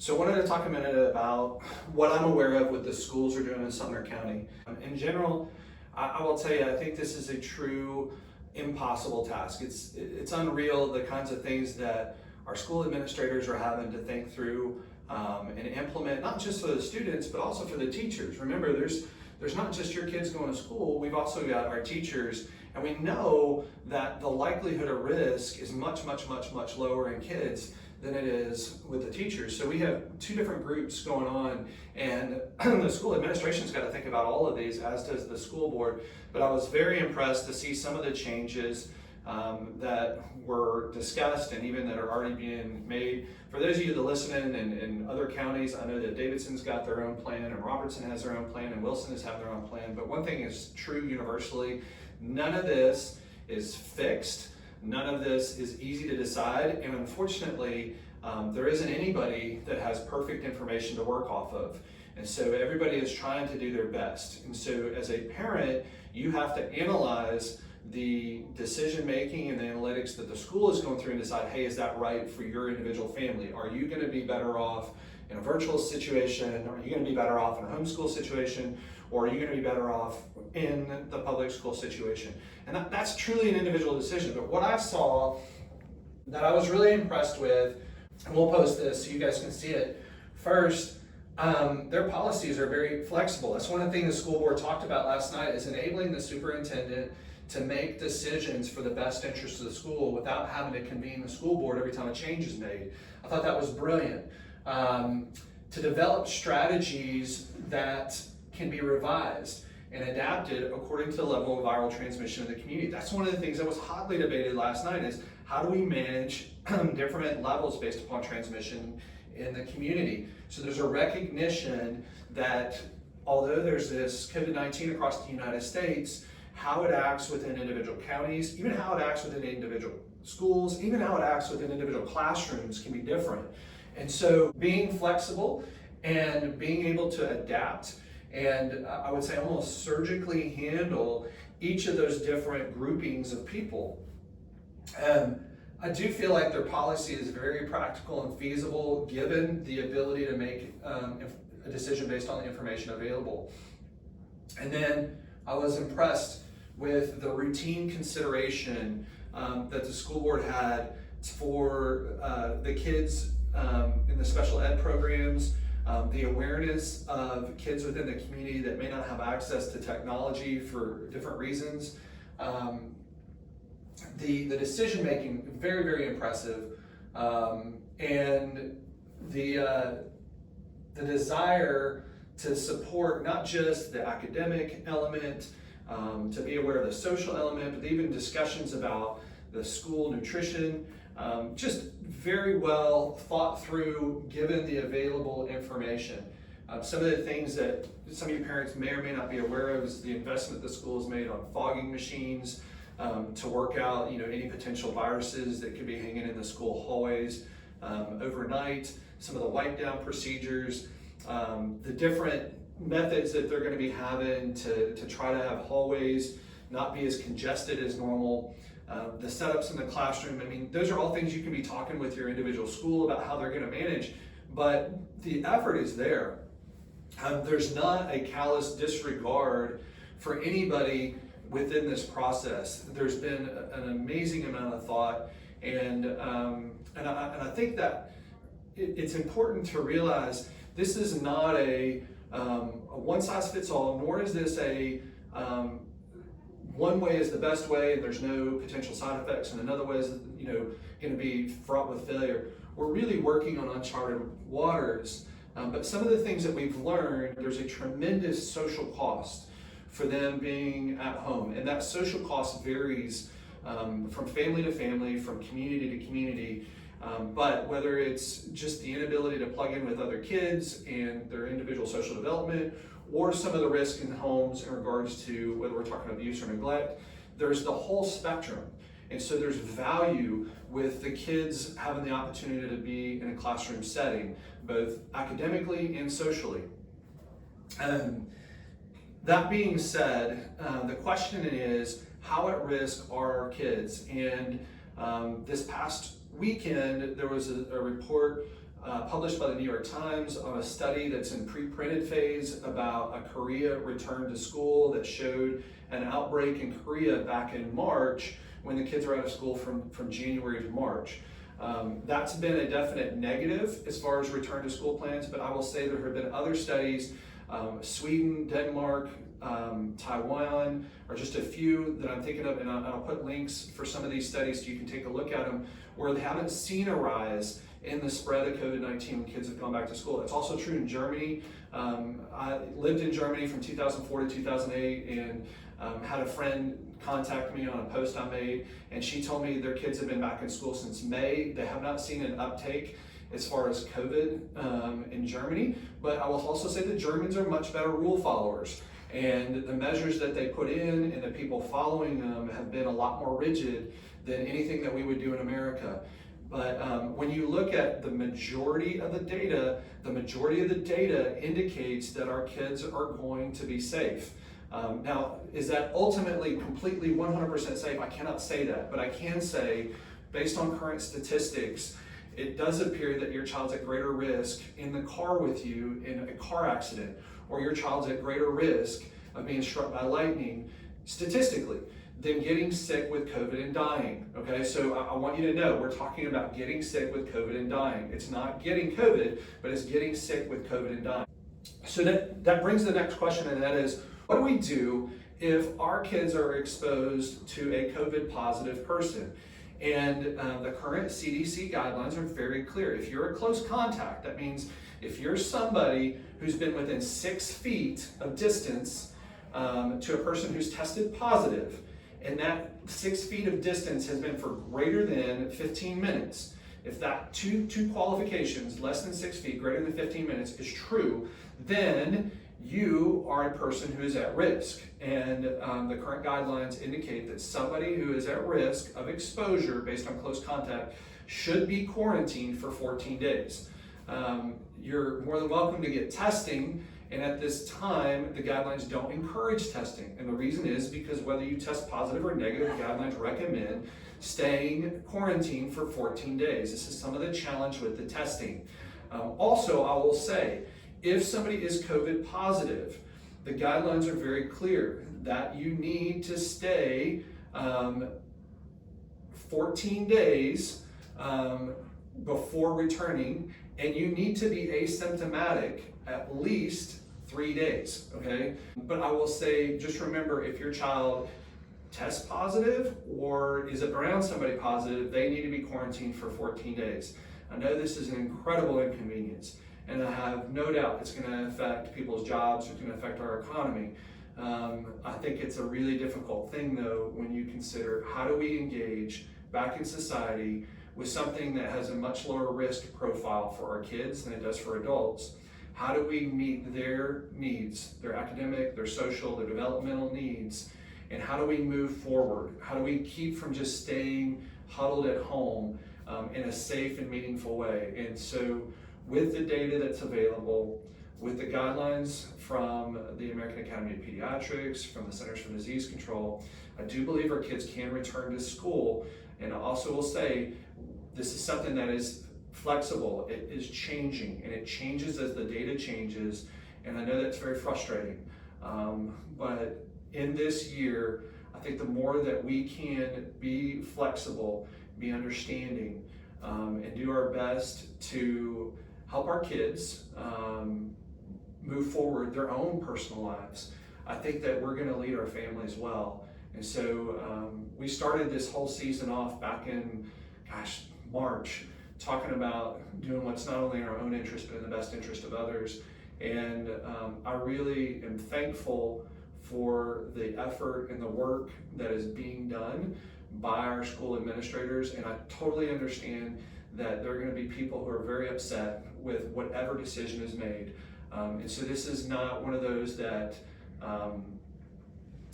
So I wanted to talk a minute about what I'm aware of what the schools are doing in Sumner County. In general, I will tell you, I think this is a true impossible task. It's unreal the kinds of things that our school administrators are having to think through and implement, not just for the students, but also for the teachers. Remember, there's not just your kids going to school, we've also got our teachers, and we know that the likelihood of risk is much lower in kids than it is with the teachers. So we have two different groups going on, and the school administration's got to think about all of these, as does the school board. But I was very impressed to see some of the changes that were discussed and even that are already being made. For those of you that listen in other counties, I know that Davidson's got their own plan, and Robertson has their own plan, and Wilson has their own plan. But one thing is true universally: none of this is fixed. None of this is easy to decide, and unfortunately, there isn't anybody that has perfect information to work off of. And so everybody is trying to do their best. And so as a parent, you have to analyze the decision making and the analytics that the school is going through and decide, hey, is that right for your individual family? Are you going to be better off in a virtual situation? Are you going to be better off in a homeschool situation? Or are you going to be better off in the public school situation? And that's truly an individual decision. But what I saw that I was really impressed with, and we'll post this so you guys can see it. First, their policies are very flexible. That's one of the things the school board talked about last night, is enabling the superintendent to make decisions for the best interest of the school without having to convene the school board every time a change is made. I thought that was brilliant. To develop strategies that can be revised and adapted according to the level of viral transmission in the community. That's one of the things that was hotly debated last night, is how do we manage different levels based upon transmission in the community. So there's a recognition that although there's this COVID-19 across the United States, how it acts within individual counties, even how it acts within individual schools, even how it acts within individual classrooms can be different. And so being flexible and being able to adapt and I would say almost surgically handle each of those different groupings of people. I do feel like their policy is very practical and feasible given the ability to make a decision based on the information available. And then I was impressed with the routine consideration that the school board had for the kids in the special ed programs, the awareness of kids within the community that may not have access to technology for different reasons. The decision making, very impressive, and the desire to support not just the academic element, to be aware of the social element, but even discussions about the school nutrition, just very well thought through given the available information. Some of the things that some of you parents may or may not be aware of is the investment the school has made on fogging machines to work out any potential viruses that could be hanging in the school hallways overnight, some of the wipe down procedures, the different methods that they're going to be having to try to have hallways not be as congested as normal. The setups in the classroom, I mean, those are all things you can be talking with your individual school about how they're going to manage, but the effort is there. There's not a callous disregard for anybody within this process. There's been an amazing amount of thought, and I think that it's important to realize this is not a one-size-fits-all, nor is this a one way is the best way and there's no potential side effects, and another way is going to be fraught with failure. We're really working on uncharted waters, but some of the things that we've learned, there's a tremendous social cost for them being at home, and that social cost varies from family to family, from community to community. But whether it's just the inability to plug in with other kids and their individual social development, or some of the risk in homes in regards to whether we're talking abuse or neglect, there's the whole spectrum. And so there's value with the kids having the opportunity to be in a classroom setting, both academically and socially. That being said, the question is, how at risk are our kids? And this past weekend, there was a report published by the New York Times on a study that's in pre-printed phase about a Korea return to school that showed an outbreak in Korea back in March when the kids were out of school from January to March. That's been a definite negative as far as return to school plans, but I will say there have been other studies, Sweden, Denmark, Taiwan are just a few that I'm thinking of, and I'll put links for some of these studies so you can take a look at them, where they haven't seen a rise in the spread of COVID-19 when kids have gone back to school. It's also true in Germany. I lived in Germany from 2004 to 2008 and had a friend contact me on a post I made, and she told me their kids have been back in school since May. They have not seen an uptake as far as COVID in Germany, but I will also say the Germans are much better rule followers, and the measures that they put in and the people following them have been a lot more rigid than anything that we would do in America. But when you look at the majority of the data indicates that our kids are going to be safe. Now, is that ultimately completely 100% safe? I cannot say that, but I can say, based on current statistics, it does appear that your child's at greater risk in the car with you in a car accident, or your child's at greater risk of being struck by lightning, statistically, than getting sick with COVID and dying. Okay, so I want you to know we're talking about getting sick with COVID and dying. It's not getting COVID, but it's getting sick with COVID and dying. So that brings the next question, and that is, what do we do if our kids are exposed to a COVID positive person? And the current CDC guidelines are very clear. If you're a close contact, that means if you're somebody who's been within 6 feet of distance to a person who's tested positive, and that 6 feet of distance has been for greater than 15 minutes, if that two qualifications, less than 6 feet, greater than 15 minutes, is true, then you are a person who is at risk. And the current guidelines indicate that somebody who is at risk of exposure based on close contact should be quarantined for 14 days. You're more than welcome to get testing, and at this time, the guidelines don't encourage testing. And the reason is because whether you test positive or negative, the guidelines recommend staying quarantined for 14 days. This is some of the challenge with the testing. Also, I will say, if somebody is COVID positive, the guidelines are very clear that you need to stay 14 days before returning, and you need to be asymptomatic at least 3 days, okay? But I will say, just remember, if your child tests positive or is around somebody positive, they need to be quarantined for 14 days. I know this is an incredible inconvenience, and I have no doubt it's going to affect people's jobs, it's going to affect our economy. I think it's a really difficult thing, though, when you consider how do we engage back in society with something that has a much lower risk profile for our kids than it does for adults. How do we meet their needs, their academic, their social, their developmental needs, and how do we move forward? How do we keep from just staying huddled at home in a safe and meaningful way? And so with the data that's available, with the guidelines from the American Academy of Pediatrics, from the Centers for Disease Control, I do believe our kids can return to school. And I also will say, this is something that is flexible, it is changing, and it changes as the data changes, and I know that's very frustrating. But in this year, I think the more that we can be flexible, be understanding, and do our best to help our kids move forward their own personal lives, I think that we're going to lead our families well. And so we started this whole season off back in, March, talking about doing what's not only in our own interest, but in the best interest of others. And I really am thankful for the effort and the work that is being done by our school administrators. And I totally understand that there are going to be people who are very upset with whatever decision is made. And so this is not one of those that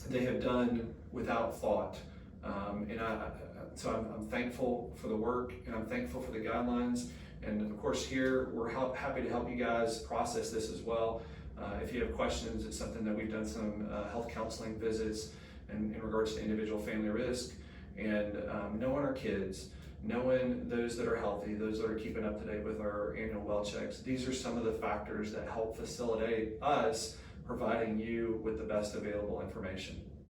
they have done without thought. So I'm thankful for the work, and I'm thankful for the guidelines. And of course here, we're happy to help you guys process this as well. If you have questions, it's something that we've done some health counseling visits in regards to individual family risk and knowing our kids. knowing those that are healthy, those that are keeping up to date with our annual well checks. These are some of the factors that help facilitate us providing you with the best available information.